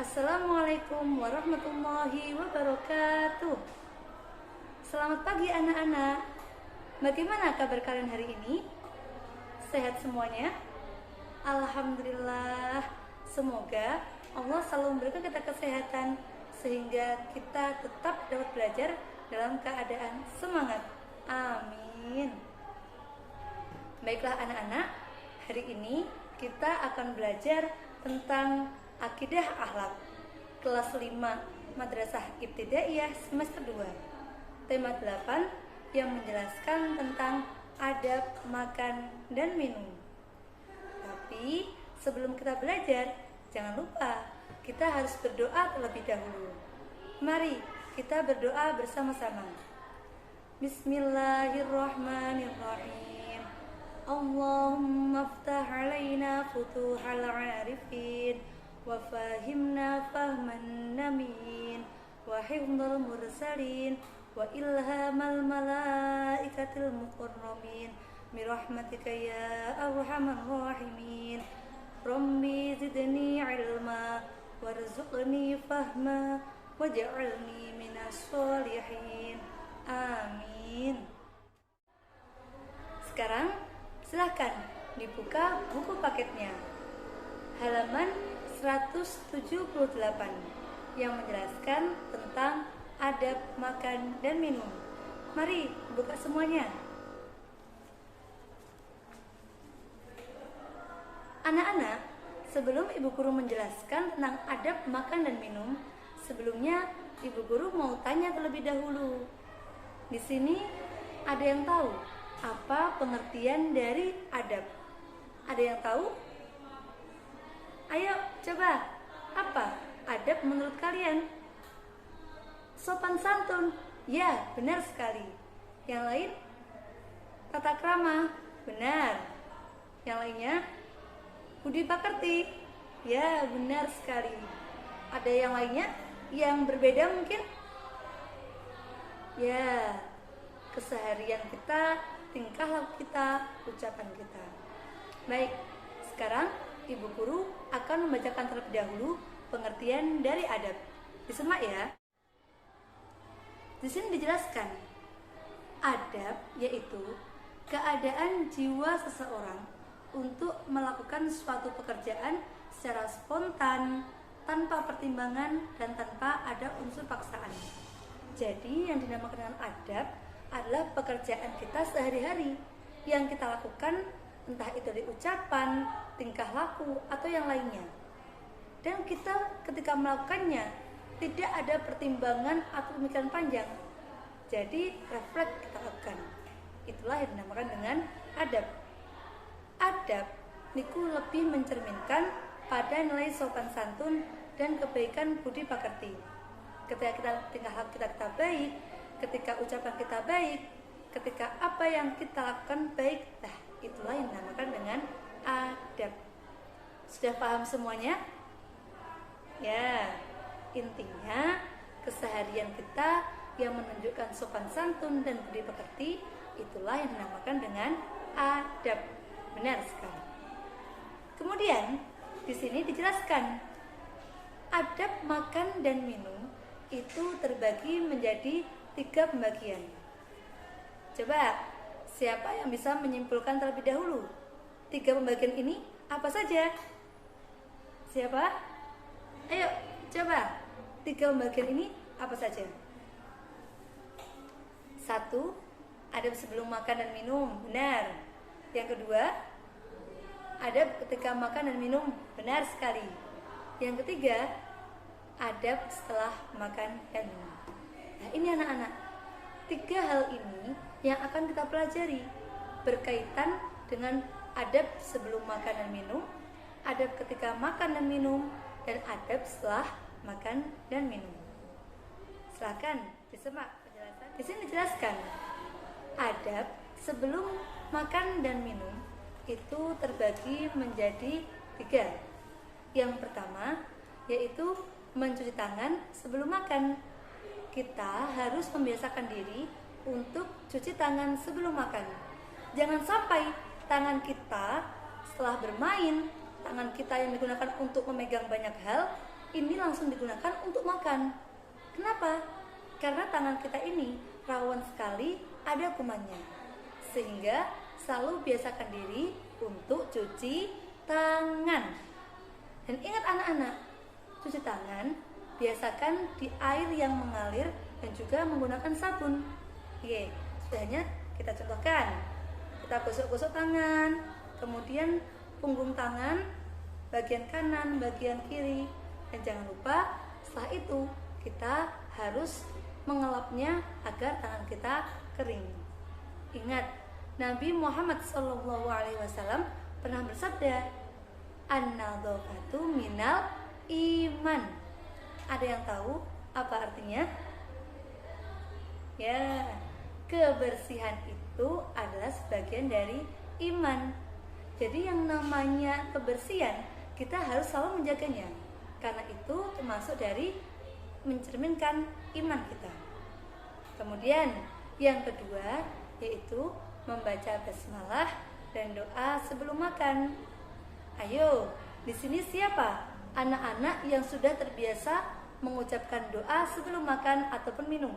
Assalamualaikum warahmatullahi wabarakatuh. Selamat pagi anak-anak. Bagaimana kabar kalian hari ini? Sehat semuanya? Alhamdulillah. Semoga Allah selalu memberikan kita kesehatan sehingga kita tetap dapat belajar dalam keadaan semangat. Amin. Baiklah anak-anak, hari ini kita akan belajar tentang Akidah Akhlak kelas 5 Madrasah Ibtidaiyah semester 2, tema 8 yang menjelaskan tentang adab makan dan minum. Tapi sebelum kita belajar, jangan lupa kita harus berdoa terlebih dahulu. Mari kita berdoa bersama-sama. Bismillahirrahmanirrahim. Allahumma aftah alaina futuhal arifin wa fahimna fahman namin wa hifdhal mursalin wa ilhamal malaikatil muqarrabin birahmatika ya arhamar rahimin. Rabbi zidni ilma warzuqni fahma waj'alni minas sholihin. Amin. Sekarang silakan dibuka buku paketnya, halaman 178 yang menjelaskan tentang adab makan dan minum. Mari buka semuanya. Anak-anak, sebelum Ibu Guru menjelaskan tentang adab makan dan minum, sebelumnya Ibu Guru mau tanya terlebih dahulu. Di sini ada yang tahu apa pengertian dari adab? Ada yang tahu? Ayo coba, apa adab menurut kalian? Sopan santun, ya benar sekali. Yang lain? Tata krama, benar. Yang lainnya? Budi pekerti, ya benar sekali. Ada yang lainnya yang berbeda mungkin? Ya, keseharian kita, tingkah laku kita, ucapan kita. Baik, sekarang Ibu Guru akan membacakan terlebih dahulu pengertian dari adab. Disimak ya. Di sini dijelaskan, adab yaitu keadaan jiwa seseorang untuk melakukan suatu pekerjaan secara spontan, tanpa pertimbangan dan tanpa ada unsur paksaan. Jadi yang dinamakan dengan adab adalah pekerjaan kita sehari-hari yang kita lakukan, entah itu dari ucapan, tingkah laku, atau yang lainnya. Dan kita ketika melakukannya tidak ada pertimbangan atau pemikiran panjang. Jadi refleks kita lakukan. Itulah yang dinamakan dengan adab. Adab niku lebih mencerminkan pada nilai sopan santun dan kebaikan budi pekerti. Ketika kita tingkah laku kita baik, ketika ucapan kita baik, ketika apa yang kita lakukan baik, itulah yang dinamakan dengan adab. Sudah paham semuanya? Ya, intinya keseharian kita yang menunjukkan sopan santun dan budi pekerti, itulah yang dinamakan dengan adab. Benar sekali. Kemudian di sini dijelaskan adab makan dan minum itu terbagi menjadi 3 pembagian. Coba, siapa yang bisa menyimpulkan terlebih dahulu? 3 pembagian ini apa saja? Siapa? Ayo, coba. 3 pembagian ini apa saja? 1. Adab sebelum makan dan minum. Benar. Yang kedua, adab ketika makan dan minum. Benar sekali. Yang ketiga, adab setelah makan dan minum. Nah, ini anak-anak, 3 hal ini yang akan kita pelajari berkaitan dengan adab sebelum makan dan minum, adab ketika makan dan minum, dan adab setelah makan dan minum. Silakan disimak penjelasan. Di sini dijelaskan adab sebelum makan dan minum itu terbagi menjadi 3. Yang pertama yaitu mencuci tangan sebelum makan. Kita harus membiasakan diri untuk cuci tangan sebelum makan. Jangan sampai tangan kita setelah bermain, tangan kita yang digunakan untuk memegang banyak hal, ini langsung digunakan untuk makan. Kenapa? Karena tangan kita ini rawan sekali ada kumannya. Sehingga selalu biasakan diri untuk cuci tangan. Dan ingat anak-anak, cuci tangan biasakan di air yang mengalir dan juga menggunakan sabun. Oke, sudahnya kita contohkan. Kita gosok-gosok tangan, kemudian punggung tangan, bagian kanan, bagian kiri. Dan jangan lupa setelah itu kita harus mengelapnya agar tangan kita kering. Ingat, Nabi Muhammad SAW pernah bersabda, an-nadhafatu minal iman. Ada yang tahu apa artinya? Ya, kebersihan itu adalah sebagian dari iman. Jadi yang namanya kebersihan kita harus selalu menjaganya. Karena itu termasuk dari mencerminkan iman kita. Kemudian yang kedua yaitu membaca basmalah dan doa sebelum makan. Ayo, di sini siapa anak-anak yang sudah terbiasa mengucapkan doa sebelum makan ataupun minum?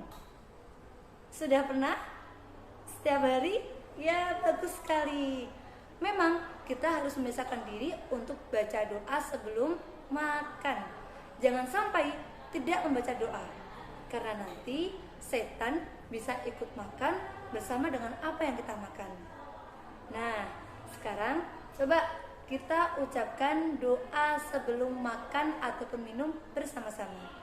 Sudah pernah? Setiap hari? Ya, bagus sekali. Memang kita harus membiasakan diri untuk baca doa sebelum makan. Jangan sampai tidak membaca doa, karena nanti setan bisa ikut makan bersama dengan apa yang kita makan. Nah, sekarang coba kita ucapkan doa sebelum makan ataupun minum bersama-sama.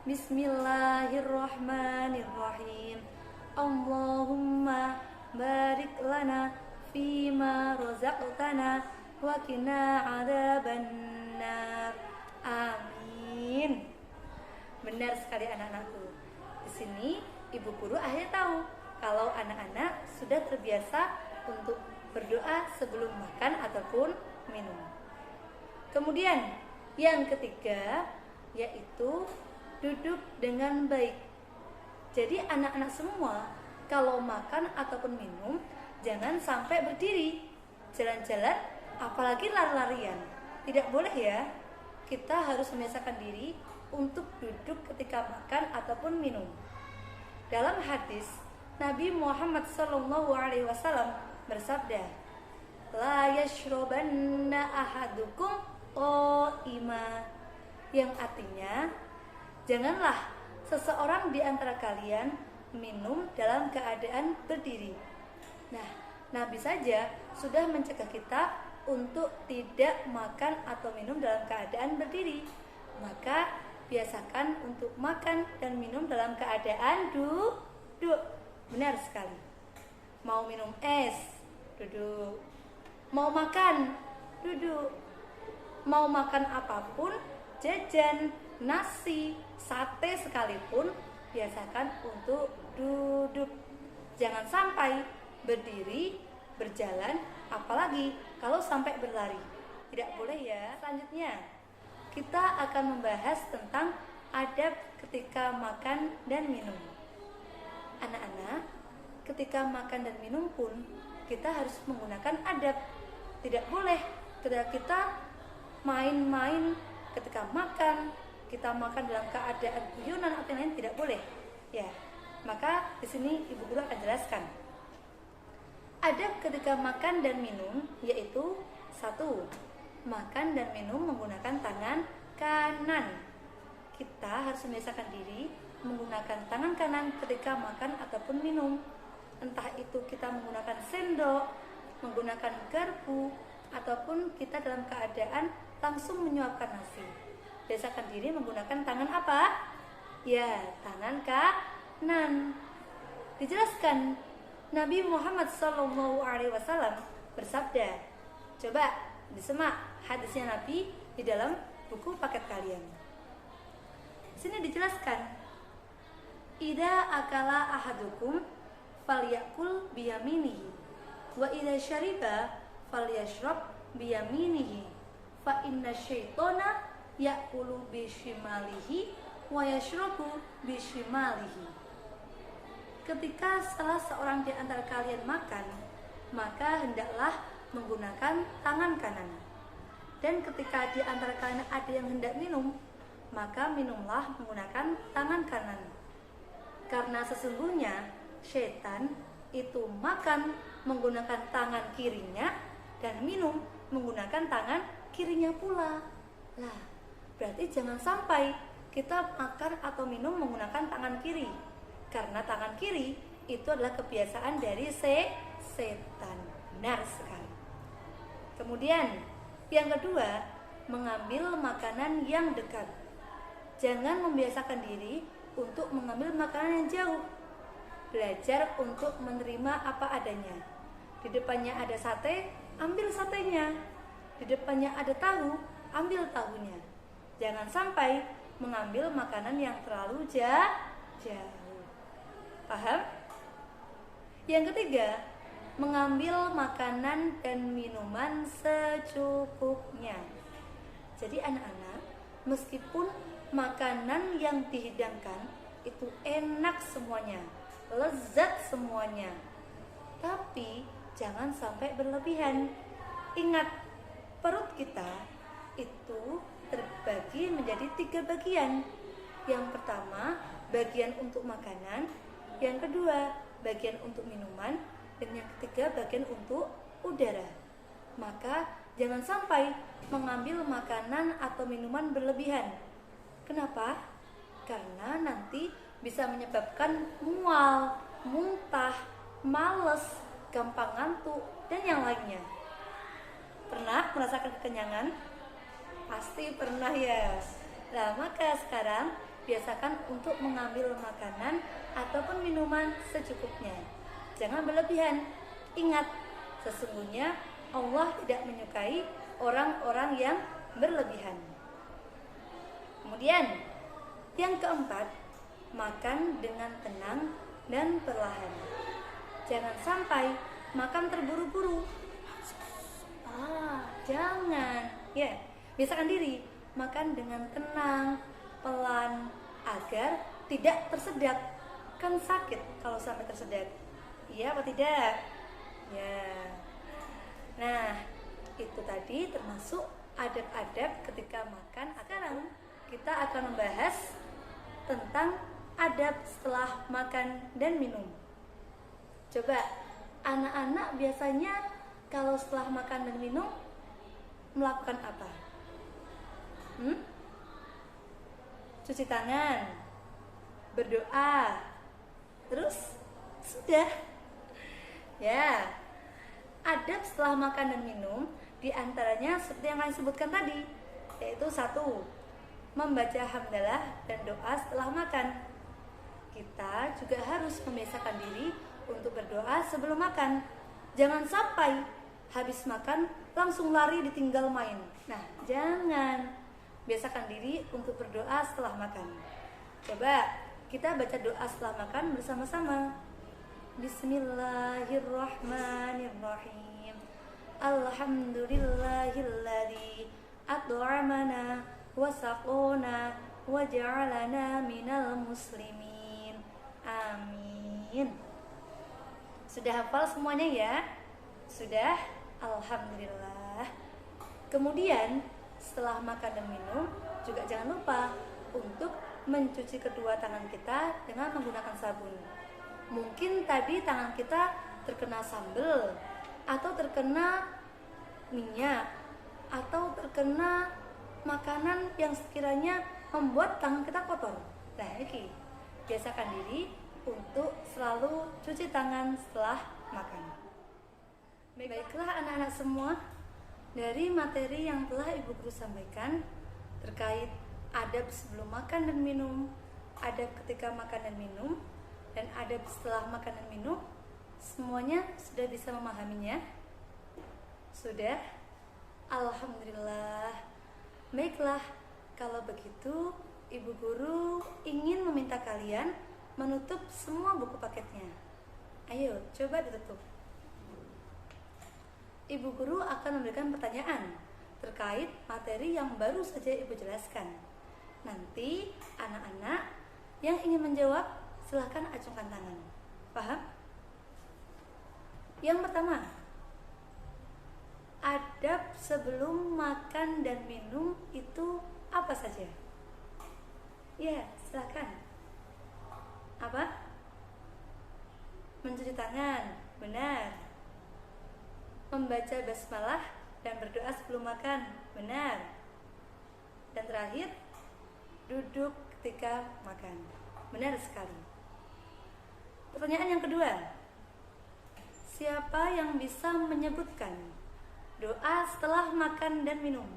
Bismillahirrahmanirrahim. Allahumma barik lana fima razaqtana wa qina adzabannar. Amin. Benar sekali anak-anakku. Di sini ibu guru akhirnya tahu kalau anak-anak sudah terbiasa untuk berdoa sebelum makan ataupun minum. Kemudian yang ketiga yaitu duduk dengan baik. Jadi anak-anak semua kalau makan ataupun minum jangan sampai berdiri, jalan-jalan, apalagi lari-larian. Tidak boleh ya. Kita harus membiasakan diri untuk duduk ketika makan ataupun minum. Dalam hadis Nabi Muhammad SAW bersabda, la yashrobanna ahadukum qa'ima, yang artinya janganlah seseorang di antara kalian minum dalam keadaan berdiri. Nah, Nabi saja sudah mencegah kita untuk tidak makan atau minum dalam keadaan berdiri. Maka biasakan untuk makan dan minum dalam keadaan duduk. Benar sekali. Mau minum es, duduk. Mau makan, duduk. Mau makan apapun, jajan, nasi, sate sekalipun, biasakan untuk duduk. Jangan sampai berdiri, berjalan, apalagi kalau sampai berlari. Tidak boleh ya. Selanjutnya, kita akan membahas tentang adab ketika makan dan minum. Anak-anak, ketika makan dan minum pun kita harus menggunakan adab. Tidak boleh ketika kita main-main ketika makan, kita makan dalam keadaan guyonan atau lain, tidak boleh. Ya, maka di sini ibu guru akan jelaskan. Adab ketika makan dan minum yaitu 1. Makan dan minum menggunakan tangan kanan. Kita harus membiasakan diri menggunakan tangan kanan ketika makan ataupun minum. Entah itu kita menggunakan sendok, menggunakan garpu, ataupun kita dalam keadaan langsung menyuapkan nasi. Biasakan diri menggunakan tangan apa? Ya, tangan kanan. Dijelaskan Nabi Muhammad SAW bersabda. Coba disimak hadisnya Nabi di dalam buku paket kalian. Di sini dijelaskan, idza akala ahadukum falyakul biyaminihi wa idza syariba falyashrab biyaminihi fa inna syaitana yakulu bishimalihi wa yashrabu bishimalihi. Ketika salah seorang di antara kalian makan, maka hendaklah menggunakan tangan kanan. Dan ketika di antara kalian ada yang hendak minum, maka minumlah menggunakan tangan kanan. Karena sesungguhnya setan itu makan menggunakan tangan kirinya dan minum menggunakan tangan kirinya pula. Lah, berarti jangan sampai kita makan atau minum menggunakan tangan kiri. Karena tangan kiri itu adalah kebiasaan dari setan. Benar sekali. Kemudian, yang kedua, mengambil makanan yang dekat. Jangan membiasakan diri untuk mengambil makanan yang jauh. Belajar untuk menerima apa adanya. Di depannya ada sate, ambil satenya. Di depannya ada tahu, ambil tahunya. Jangan sampai mengambil makanan yang terlalu jauh. Paham? Yang ketiga, mengambil makanan dan minuman secukupnya. Jadi anak-anak, meskipun makanan yang dihidangkan itu enak semuanya, lezat semuanya, tapi jangan sampai berlebihan. Ingat, perut kita itu terbagi menjadi 3 bagian. Yang pertama, bagian untuk makanan. Yang kedua, bagian untuk minuman. Dan yang ketiga, bagian untuk udara. Maka jangan sampai mengambil makanan atau minuman berlebihan. Kenapa? Karena nanti bisa menyebabkan mual, muntah, males, gampang ngantuk, dan yang lainnya. Pernah merasakan kekenyangan? Pasti pernah ya. Nah, maka sekarang biasakan untuk mengambil makanan ataupun minuman secukupnya. Jangan berlebihan. Ingat, sesungguhnya Allah tidak menyukai orang-orang yang berlebihan. Kemudian, yang keempat, makan dengan tenang dan perlahan. Jangan sampai makan terburu-buru. Jangan. Ya, biasakan diri makan dengan tenang, pelan, agar tidak tersedak. Kan sakit kalau sampai tersedak. Iya apa tidak? Ya. Nah, itu tadi termasuk adab-adab ketika makan. Sekarang kita akan membahas tentang adab setelah makan dan minum. Coba, anak-anak biasanya kalau setelah makan dan minum melakukan apa? Cuci tangan, berdoa, terus sudah. Ya, adab setelah makan dan minum diantaranya seperti yang kalian sebutkan tadi, yaitu 1, membaca hamdalah dan doa setelah makan. Kita juga harus membiasakan diri untuk berdoa sebelum makan. Jangan sampai habis makan langsung lari ditinggal main. Nah, jangan. Biasakan diri untuk berdoa setelah makan. Coba kita baca doa setelah makan bersama-sama. Bismillahirrahmanirrahim. Alhamdulillahilladzi at'amana wa saqona wa ja'alana minal muslimin. Amin. Sudah hafal semuanya ya? Sudah? Alhamdulillah. Kemudian setelah makan dan minum juga jangan lupa untuk mencuci kedua tangan kita dengan menggunakan sabun. Mungkin tadi tangan kita terkena sambal, atau terkena minyak, atau terkena makanan yang sekiranya membuat tangan kita kotor. Nah, ini biasakan diri untuk selalu cuci tangan setelah makan. Baiklah anak-anak semua, dari materi yang telah Ibu Guru sampaikan terkait adab sebelum makan dan minum, adab ketika makan dan minum, dan adab setelah makan dan minum, semuanya sudah bisa memahaminya? Sudah? Alhamdulillah. Baiklah, kalau begitu Ibu Guru ingin meminta kalian menutup semua buku paketnya. Ayo, coba ditutup. Ibu Guru akan memberikan pertanyaan terkait materi yang baru saja Ibu jelaskan. Nanti anak-anak yang ingin menjawab silahkan acungkan tangan. Paham? Yang pertama, adab sebelum makan dan minum itu apa saja? Ya, silakan. Apa? Mencuci tangan, benar. Membaca basmalah dan berdoa sebelum makan, benar. Dan terakhir, duduk ketika makan, benar sekali. Pertanyaan yang kedua, siapa yang bisa menyebutkan doa setelah makan dan minum?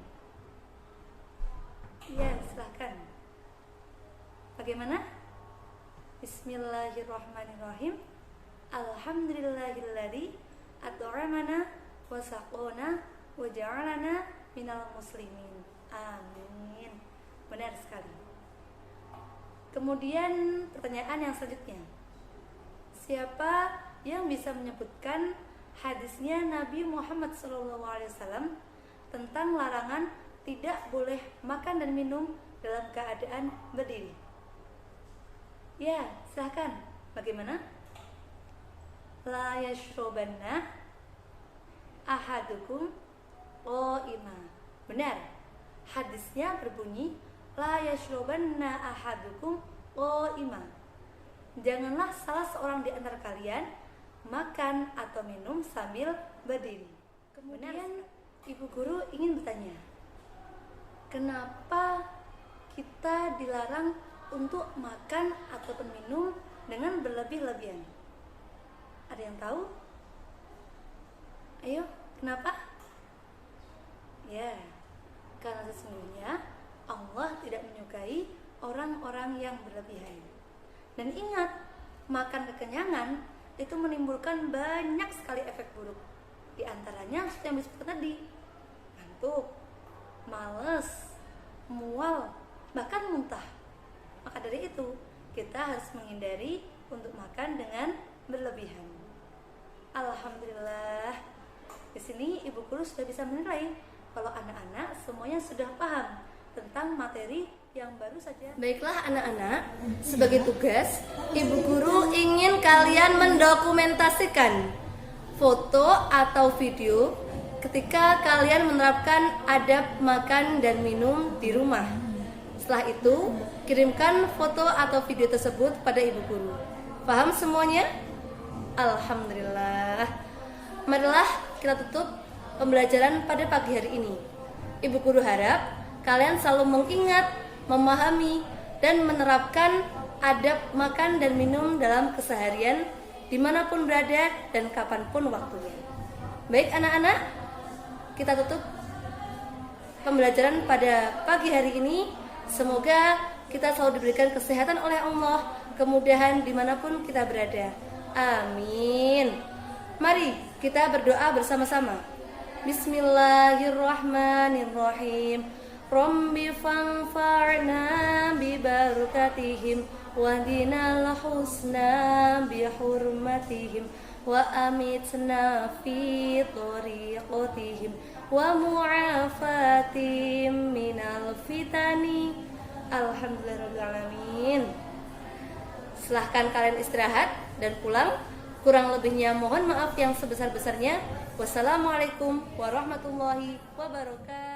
Ya, silakan. Bagaimana? Bismillahirrahmanirrahim. Alhamdulillahilladzi at'amana wa saqona wa ja'alana minal muslimin. Amin. Benar sekali. Kemudian pertanyaan yang selanjutnya, siapa yang bisa menyebutkan hadisnya Nabi Muhammad SAW tentang larangan tidak boleh makan dan minum dalam keadaan berdiri? Ya, silahkan. Bagaimana? La yashrobanna ahadukum qa'ima. Benar. Hadisnya berbunyi la yashrobanna ahadukum qa'ima. Janganlah salah seorang di antara kalian makan atau minum sambil berdiri. Kemudian ibu guru ingin bertanya, kenapa kita dilarang untuk makan ataupun minum dengan berlebih-lebihan? Ada yang tahu? Ayo, kenapa? Ya, karena sesungguhnya Allah tidak menyukai orang-orang yang berlebihan. Dan ingat, makan kekenyangan itu menimbulkan banyak sekali efek buruk. Di antaranya seperti yang disebut tadi, ngantuk, males, mual, bahkan muntah. Maka dari itu, kita harus menghindari untuk makan dengan berlebihan. Alhamdulillah, di sini ibu guru sudah bisa menilai kalau anak-anak semuanya sudah paham tentang materi yang baru saja. Baiklah anak-anak, sebagai tugas, ibu guru ingin kalian mendokumentasikan foto atau video ketika kalian menerapkan adab makan dan minum di rumah. Setelah itu, kirimkan foto atau video tersebut pada ibu guru. Paham semuanya? Alhamdulillah. Marilah kita tutup pembelajaran pada pagi hari ini. Ibu guru harap kalian selalu mengingat, memahami, dan menerapkan adab makan dan minum dalam keseharian dimanapun berada dan kapanpun waktunya. Baik anak-anak, kita tutup pembelajaran pada pagi hari ini. Semoga kita selalu diberikan kesehatan oleh Allah, kemudahan dimanapun kita berada. Amin. Mari kita berdoa bersama-sama. Bismillahirrahmanirrahim. Rabbi fanfa'na bi barakatihim wahdinal husna bi hurmatihim wa amitna fi thariqatihim wa mu'afatim minal fitani. Alhamdulillahirrahmanirrahim. Silahkan kalian istirahat dan pulang. Kurang lebihnya mohon maaf yang sebesar-besarnya. Wassalamualaikum warahmatullahi wabarakatuh.